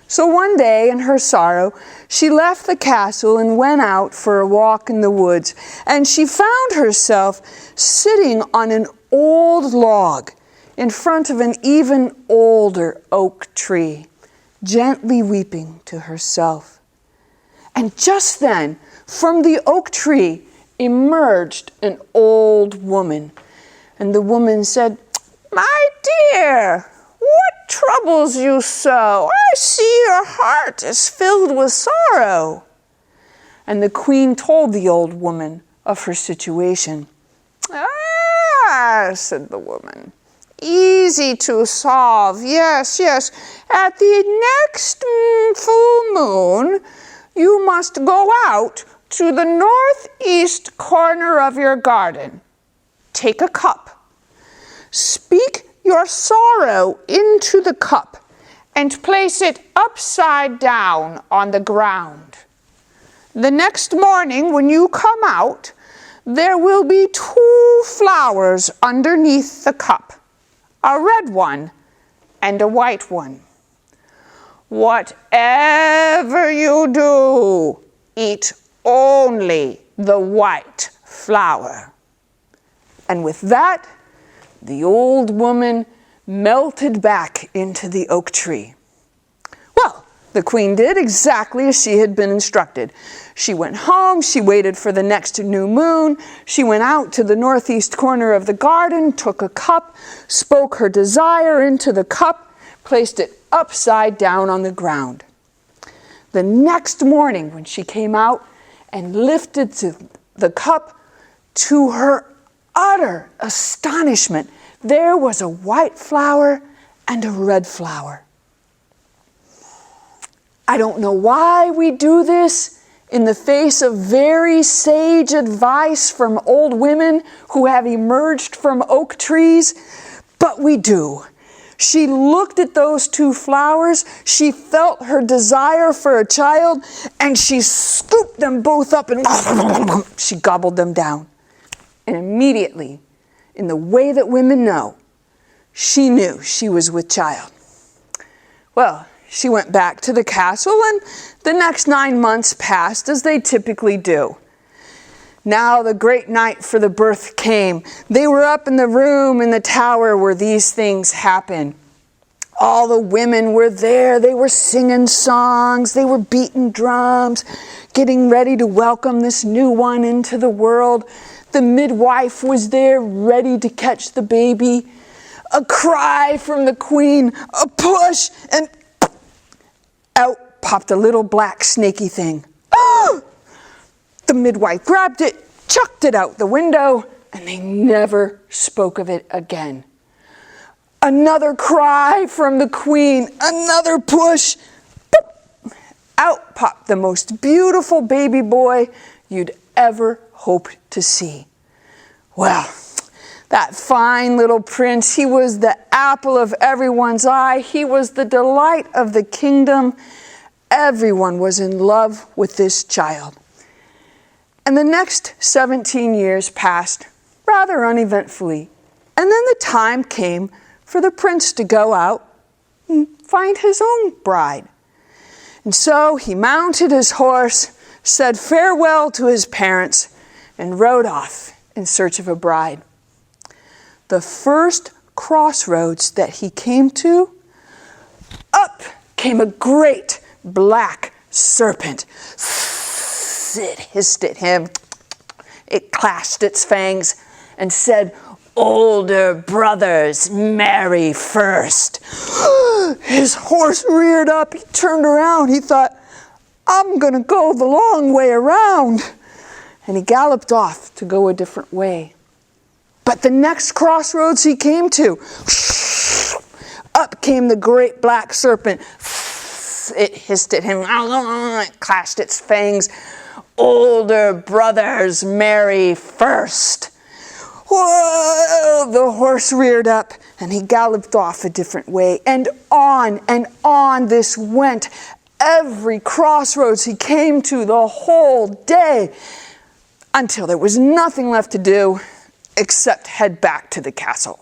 So one day, in her sorrow, she left the castle and went out for a walk in the woods, and she found herself sitting on an old log in front of an even older oak tree, gently weeping to herself. And just then, from the oak tree emerged an old woman, and the woman said, "My dear, what troubles you so? I see your heart is filled with sorrow." And the queen told the old woman of her situation. "Ah," said the woman, "easy to solve. Yes, yes. At the next full moon, you must go out to the northeast corner of your garden. Take a cup. Speak your sorrow into the cup and place it upside down on the ground. The next morning when you come out, there will be 2 flowers underneath the cup, a red one and a white one. Whatever you do, eat only the white flower." And with that, the old woman melted back into the oak tree. Well, the queen did exactly as she had been instructed. She went home, she waited for the next new moon, she went out to the northeast corner of the garden, took a cup, spoke her desire into the cup, placed it upside down on the ground. The next morning when she came out and lifted the cup, to her utter astonishment, there was a white flower and a red flower. I don't know why we do this in the face of very sage advice from old women who have emerged from oak trees, but we do. She looked at those 2 flowers, she felt her desire for a child, and she scooped them both up and she gobbled them down. And immediately, in the way that women know, she knew she was with child. Well, she went back to the castle, and the next 9 months passed as they typically do. Now the great night for the birth came. They were up in the room in the tower where these things happen. All the women were there. They were singing songs. They were beating drums, getting ready to welcome this new one into the world. The midwife was there, ready to catch the baby. A cry from the queen, a push, and out popped a little black snaky thing. Ah! The midwife grabbed it, chucked it out the window, and they never spoke of it again. Another cry from the queen, another push. Boop! Out popped the most beautiful baby boy you'd ever hoped to see. Well, that fine little prince, he was the apple of everyone's eye. He was the delight of the kingdom. Everyone was in love with this child. And the next 17 years passed rather uneventfully. And then the time came for the prince to go out and find his own bride. And so he mounted his horse, said farewell to his parents, and rode off in search of a bride. The first crossroads that he came to, up came a great black serpent. It hissed at him. It clashed its fangs and said, "Older brothers marry first." His horse reared up. He turned around. He thought, "I'm going to go the long way around." And he galloped off to go a different way. But the next crossroads he came to, up came the great black serpent. It hissed at him. It clashed its fangs. "Older brothers marry first." Whoa! The horse reared up and he galloped off a different way. And on this went. Every crossroads he came to the whole day, until there was nothing left to do except head back to the castle.